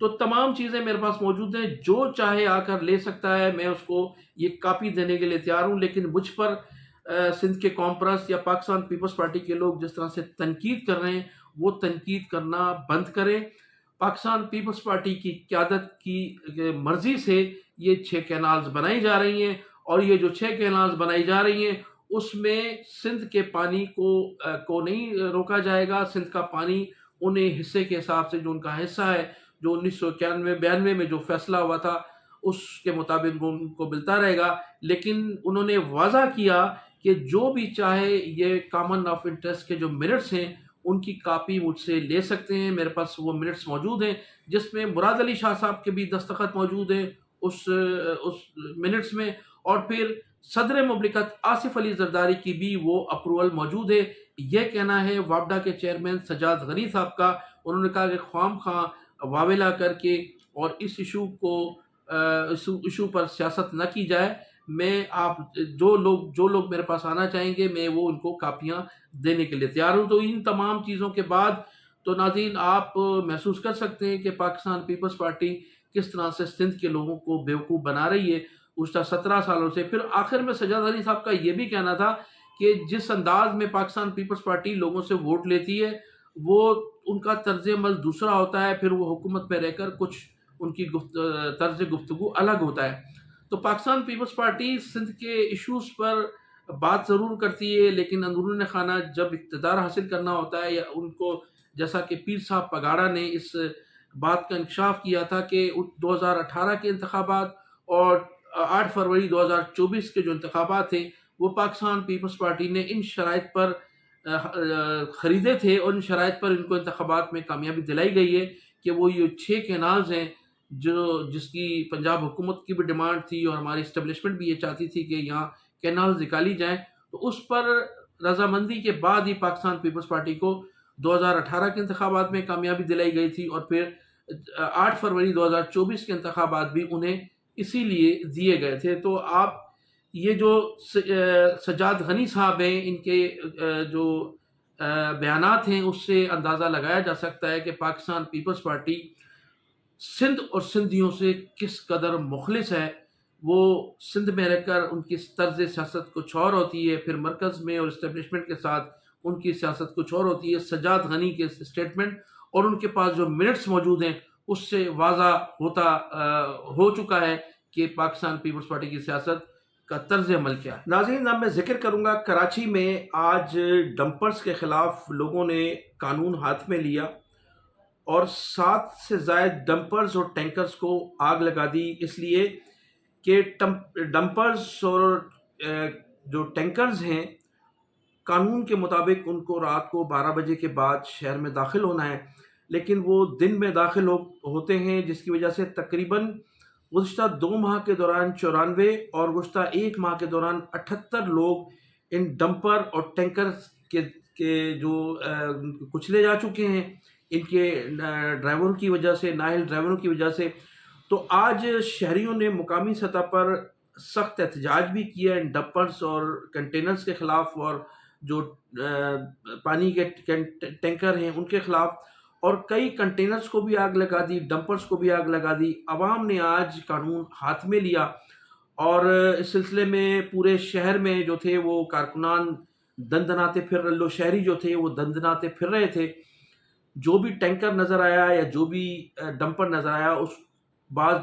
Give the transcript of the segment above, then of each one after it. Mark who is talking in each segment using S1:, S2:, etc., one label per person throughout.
S1: تو تمام چیزیں میرے پاس موجود ہیں، جو چاہے آ کر لے سکتا ہے، میں اس کو یہ کاپی دینے کے لیے تیار ہوں، لیکن مجھ پر سندھ کے کانفرنس یا پاکستان پیپلز پارٹی کے لوگ جس طرح سے تنقید کر رہے ہیں وہ تنقید کرنا بند کریں۔ پاکستان پیپلز پارٹی کی قیادت کی مرضی سے یہ 6 کینالز بنائی جا رہی ہیں، اور یہ جو 6 کینالز بنائی جا رہی ہیں اس میں سندھ کے پانی کو نہیں روکا جائے گا۔ سندھ کا پانی انہیں حصے کے حساب سے جو ان کا حصہ ہے، جو 1991-92 میں جو فیصلہ ہوا تھا اس کے مطابق ان کو ملتا رہے گا، لیکن انہوں نے واضح کیا کہ جو بھی چاہے یہ کامن آف انٹرسٹ کے جو منٹس ہیں ان کی کاپی مجھ سے لے سکتے ہیں۔ میرے پاس وہ منٹس موجود ہیں جس میں مراد علی شاہ صاحب کے بھی دستخط موجود ہیں اس منٹس میں، اور پھر صدر مملکت آصف علی زرداری کی بھی وہ اپروول موجود ہے۔ یہ کہنا ہے وابڈا کے چیئرمین سجاد غنی صاحب کا، انہوں نے کہا کہ خواہ خواہ واویلا کر کے اور اس ایشو پر سیاست نہ کی جائے۔ میں جو لوگ میرے پاس آنا چاہیں گے میں وہ ان کو کاپیاں دینے کے لیے تیار ہوں۔ تو ان تمام چیزوں کے بعد تو ناظرین آپ محسوس کر سکتے ہیں کہ پاکستان پیپلز پارٹی کس طرح سے سندھ کے لوگوں کو بیوقوف بنا رہی ہے گزشتہ 17 سالوں سے۔ پھر آخر میں سجاد علی صاحب کا یہ بھی کہنا تھا کہ جس انداز میں پاکستان پیپلز پارٹی لوگوں سے ووٹ لیتی ہے وہ ان کا طرز عمل دوسرا ہوتا ہے، پھر وہ حکومت میں رہ کر کچھ ان کی طرز گفتگو الگ ہوتا ہے۔ تو پاکستان پیپلز پارٹی سندھ کے ایشوز پر بات ضرور کرتی ہے، لیکن اندرون خانہ جب اقتدار حاصل کرنا ہوتا ہے، یا ان کو جیسا کہ پیر صاحب پگاڑا نے اس بات کا انکشاف کیا تھا کہ 2018 کے انتخابات اور 8 فروری 2024 کے جو انتخابات تھے وہ پاکستان پیپلز پارٹی نے ان شرائط پر خریدے تھے، اور ان شرائط پر ان کو انتخابات میں کامیابی دلائی گئی ہے کہ وہ یہ 6 کینالز ہیں جس کی پنجاب حکومت کی بھی ڈیمانڈ تھی اور ہماری اسٹیبلشمنٹ بھی یہ چاہتی تھی کہ یہاں کینالز نکالی جائیں، تو اس پر رضامندی کے بعد ہی پاکستان پیپلز پارٹی کو 2018 کے انتخابات میں کامیابی دلائی گئی تھی، اور پھر 8 فروری 2024 کے انتخابات بھی انہیں اسی لیے دیے گئے تھے۔ تو آپ یہ جو سجاد غنی صاحب ہیں ان کے جو بیانات ہیں اس سے اندازہ لگایا جا سکتا ہے کہ پاکستان پیپلز پارٹی سندھ اور سندھیوں سے کس قدر مخلص ہے۔ وہ سندھ میں رہ کر ان کی طرز سیاست کچھ اور ہوتی ہے، پھر مرکز میں اور اسٹیبلشمنٹ کے ساتھ ان کی سیاست کچھ اور ہوتی ہے۔ سجاد غنی کے اسٹیٹمنٹ اور ان کے پاس جو منٹس موجود ہیں اس سے واضح ہو چکا ہے کہ پاکستان پیپلز پارٹی کی سیاست کا طرز عمل کیا ہے۔ ناظرین اب میں ذکر کروں گا کراچی میں آج ڈمپرز کے خلاف لوگوں نے قانون ہاتھ میں لیا اور 7 سے زائد ڈمپرز اور ٹینکرز کو آگ لگا دی، اس لیے کہ ڈمپرز اور جو ٹینکرز ہیں قانون کے مطابق ان کو رات کو 12 بجے کے بعد شہر میں داخل ہونا ہے، لیکن وہ دن میں داخل ہوتے ہیں، جس کی وجہ سے تقریباً گزشتہ 2 ماہ کے دوران 94 اور گزشتہ 1 ماہ کے دوران 78 لوگ ان ڈمپر اور ٹینکرز کے جو کچلے جا چکے ہیں ان کے ڈرائیوروں کی وجہ سے، نااہل ڈرائیوروں کی وجہ سے۔ تو آج شہریوں نے مقامی سطح پر سخت احتجاج بھی کیا ان ڈمپرز اور کنٹینرز کے خلاف، اور جو پانی کے ٹینکر ہیں ان کے خلاف، اور کئی کنٹینرز کو بھی آگ لگا دی، ڈمپرز کو بھی آگ لگا دی۔ عوام نے آج قانون ہاتھ میں لیا، اور اس سلسلے میں پورے شہر میں جو تھے وہ کارکنان دندناتے لو شہری جو تھے وہ دندناتے پھر رہے تھے۔ جو بھی ٹینکر نظر آیا یا جو بھی ڈمپر نظر آیا، اس بعض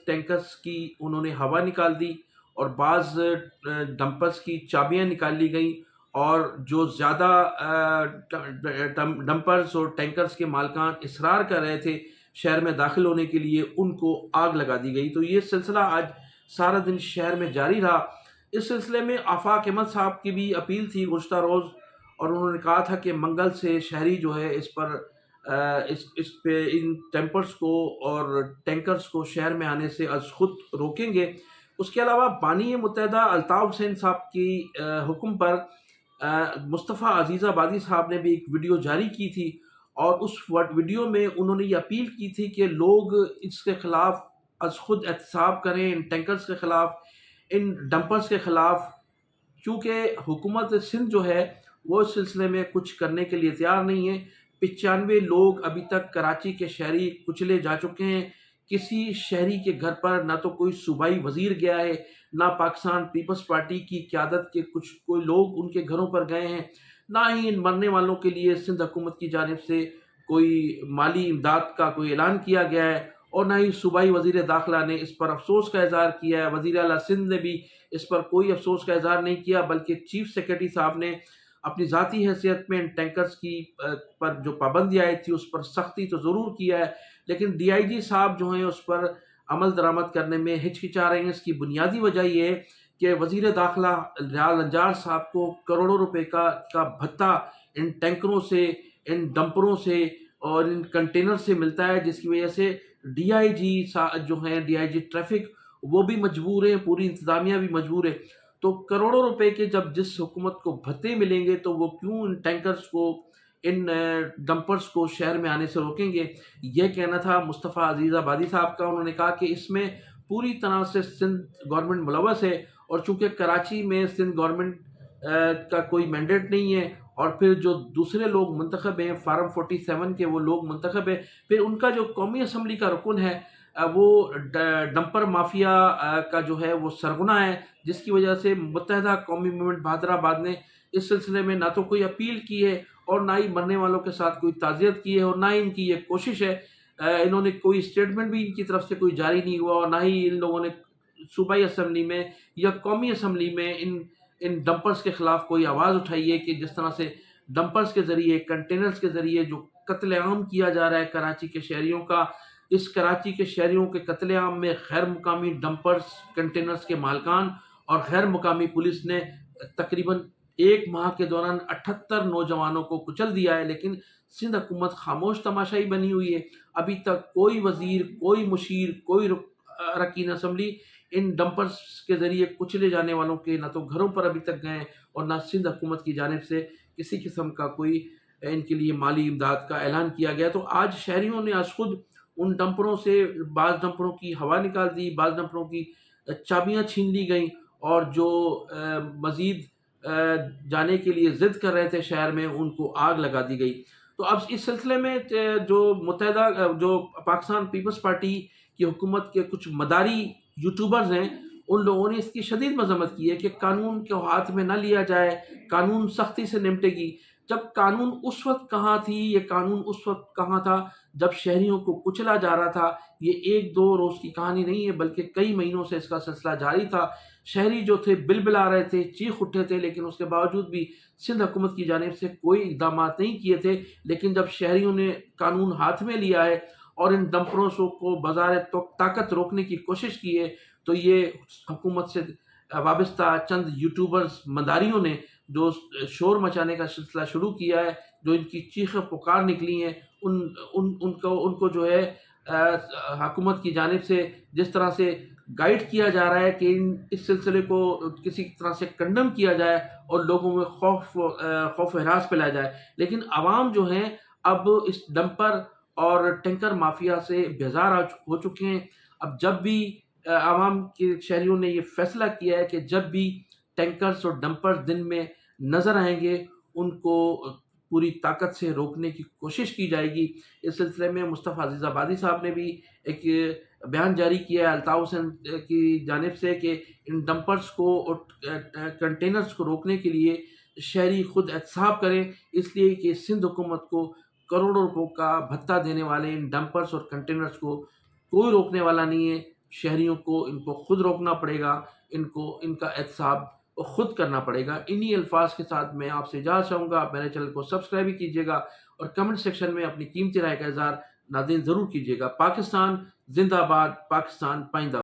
S1: ٹینکرز کی انہوں نے ہوا نکال دی، اور بعض ڈمپرز کی چابیاں نکال لی گئیں، اور جو زیادہ ڈمپرز اور ٹینکرز کے مالکان اصرار کر رہے تھے شہر میں داخل ہونے کے لیے ان کو آگ لگا دی گئی۔ تو یہ سلسلہ آج سارا دن شہر میں جاری رہا۔ اس سلسلے میں آفاق احمد صاحب کی بھی اپیل تھی گزشتہ روز، اور انہوں نے کہا تھا کہ منگل سے شہری جو ہے اس پہ ان ٹیمپرز کو اور ٹینکرز کو شہر میں آنے سے از خود روکیں گے۔ اس کے علاوہ بانی متحدہ الطاف حسین صاحب کی حکم پر مصطفیٰ عزیز آبادی صاحب نے بھی ایک ویڈیو جاری کی تھی، اور اس ویڈیو میں انہوں نے یہ اپیل کی تھی کہ لوگ اس کے خلاف از خود احتساب کریں، ان ٹینکرز کے خلاف، ان ڈمپرز کے خلاف، کیونکہ حکومت سندھ جو ہے وہ اس سلسلے میں کچھ کرنے کے لیے تیار نہیں ہے۔ 95 لوگ ابھی تک کراچی کے شہری کچلے جا چکے ہیں۔ کسی شہری کے گھر پر نہ تو کوئی صوبائی وزیر گیا ہے، نہ پاکستان پیپلز پارٹی کی قیادت کے کوئی لوگ ان کے گھروں پر گئے ہیں، نہ ہی ان مرنے والوں کے لیے سندھ حکومت کی جانب سے کوئی مالی امداد کا کوئی اعلان کیا گیا ہے، اور نہ ہی صوبائی وزیر داخلہ نے اس پر افسوس کا اظہار کیا ہے۔ وزیر اعلیٰ سندھ نے بھی اس پر کوئی افسوس کا اظہار نہیں کیا، بلکہ چیف سیکرٹری صاحب نے اپنی ذاتی حیثیت میں ان ٹینکرز کی پر جو پابندی آئی تھی اس پر سختی تو ضرور کیا ہے، لیکن ڈی آئی جی صاحب جو ہیں اس پر عمل درآمد کرنے میں ہچکچا رہے ہیں۔ اس کی بنیادی وجہ یہ ہے کہ وزیر داخلہ ریاض نجار صاحب کو کروڑوں روپے کا بھتہ ان ٹینکروں سے، ان ڈمپروں سے اور ان کنٹینر سے ملتا ہے، جس کی وجہ سے ڈی آئی جی جو ہیں، ڈی آئی جی ٹریفک، وہ بھی مجبور ہیں، پوری انتظامیہ بھی مجبور ہے۔ تو کروڑوں روپے کے جب جس حکومت کو بھتے ملیں گے تو وہ کیوں ان ٹینکرز کو، ان ڈمپرز کو شہر میں آنے سے روکیں گے؟ یہ کہنا تھا مصطفیٰ عزیز آبادی صاحب کا۔ انہوں نے کہا کہ اس میں پوری طرح سے سندھ گورنمنٹ ملوث ہے، اور چونکہ کراچی میں سندھ گورنمنٹ کا کوئی مینڈیٹ نہیں ہے، اور پھر جو دوسرے لوگ منتخب ہیں فارم 47 کے، وہ لوگ منتخب ہیں، پھر ان کا جو قومی اسمبلی کا رکن ہے وہ ڈمپر مافیا کا جو ہے وہ سرغنہ ہے، جس کی وجہ سے متحدہ قومی موومنٹ بہادر آباد نے اس سلسلے میں نہ تو کوئی اپیل کی ہے، اور نہ ہی مرنے والوں کے ساتھ کوئی تعزیت کی ہے، اور نہ ہی ان کی یہ کوشش ہے۔ انہوں نے کوئی اسٹیٹمنٹ بھی ان کی طرف سے کوئی جاری نہیں ہوا، اور نہ ہی ان لوگوں نے صوبائی اسمبلی میں یا قومی اسمبلی میں ان ڈمپرز کے خلاف کوئی آواز اٹھائی ہے کہ جس طرح سے ڈمپرز کے ذریعے، کنٹینرز کے ذریعے جو قتل عام کیا جا رہا ہے کراچی کے شہریوں کا، اس کراچی کے شہریوں کے قتل عام میں غیر مقامی ڈمپرز، کنٹینرز کے مالکان اور غیر مقامی پولیس نے تقریباً ایک ماہ کے دوران 78 نوجوانوں کو کچل دیا ہے، لیکن سندھ حکومت خاموش تماشائی بنی ہوئی ہے۔ ابھی تک کوئی وزیر، کوئی مشیر، کوئی رکین اسمبلی ان ڈمپرز کے ذریعے کچلے جانے والوں کے نہ تو گھروں پر ابھی تک گئے ہیں، اور نہ سندھ حکومت کی جانب سے کسی قسم کا کوئی ان کے لیے مالی امداد کا اعلان کیا گیا۔ تو آج شہریوں نے آج خود ان ڈمپروں سے بعض ڈمپروں کی ہوا نکال دی، بعض ڈمپروں کی چابیاں چھین لی گئیں، اور جو مزید جانے کے لیے ضد کر رہے تھے شہر میں، ان کو آگ لگا دی گئی۔ تو اب اس سلسلے میں جو پاکستان پیپلز پارٹی کی حکومت کے کچھ مداری یوٹیوبرز ہیں، ان لوگوں نے اس کی شدید مذمت کی ہے کہ قانون کو ہاتھ میں نہ لیا جائے، قانون سختی سے نمٹے گی۔ جب قانون اس وقت کہاں تھی، یہ قانون اس وقت کہاں تھا جب شہریوں کو کچلا جا رہا تھا؟ یہ ایک دو روز کی کہانی نہیں ہے، بلکہ کئی مہینوں سے اس کا سلسلہ جاری تھا۔ شہری جو تھے بلبلا رہے تھے، چیخ اٹھے تھے، لیکن اس کے باوجود بھی سندھ حکومت کی جانب سے کوئی اقدامات نہیں کیے تھے۔ لیکن جب شہریوں نے قانون ہاتھ میں لیا ہے اور ان ڈمپروں کو بظاہر طاقت روکنے کی کوشش کی ہے، تو یہ حکومت سے وابستہ چند یوٹیوبرز مداریوں نے جو شور مچانے کا سلسلہ شروع کیا ہے، جو ان کی چیخیں پکار نکلی ہیں، ان کو جو ہے حکومت کی جانب سے جس طرح سے گائیڈ کیا جا رہا ہے کہ اس سلسلے کو کسی طرح سے کنڈم کیا جائے اور لوگوں میں خوف و ہراس پھیلایا جائے، لیکن عوام جو ہیں اب اس ڈمپر اور ٹینکر مافیا سے بیزار ہو چکے ہیں۔ اب جب بھی عوام کے شہریوں نے یہ فیصلہ کیا ہے کہ جب بھی ٹینکرز اور ڈمپرز دن میں نظر آئیں گے، ان کو پوری طاقت سے روکنے کی کوشش کی جائے گی۔ اس سلسلے میں مصطفیٰ عزیز آبادی صاحب نے بھی ایک بیان جاری کیا ہے الطاف حسین کی جانب سے کہ ان ڈمپرز کو اور کنٹینرز کو روکنے کے لیے شہری خود احتساب کریں، اس لیے کہ سندھ حکومت کو کروڑوں روپوں کا بھتہ دینے والے ان ڈمپرز اور کنٹینرز کو کوئی روکنے والا نہیں ہے۔ شہریوں کو ان کو خود روکنا پڑے گا، ان کا احتساب خود کرنا پڑے گا۔ انہی الفاظ کے ساتھ میں آپ سے اجازت چاہوں گا۔ آپ میرے چینل کو سبسکرائب بھی کیجیے گا، اور کمنٹ سیکشن میں اپنی قیمتی رائے کا اظہار ناظرین ضرور کیجیے گا۔ پاکستان زندہ باد، پاکستان پائندہ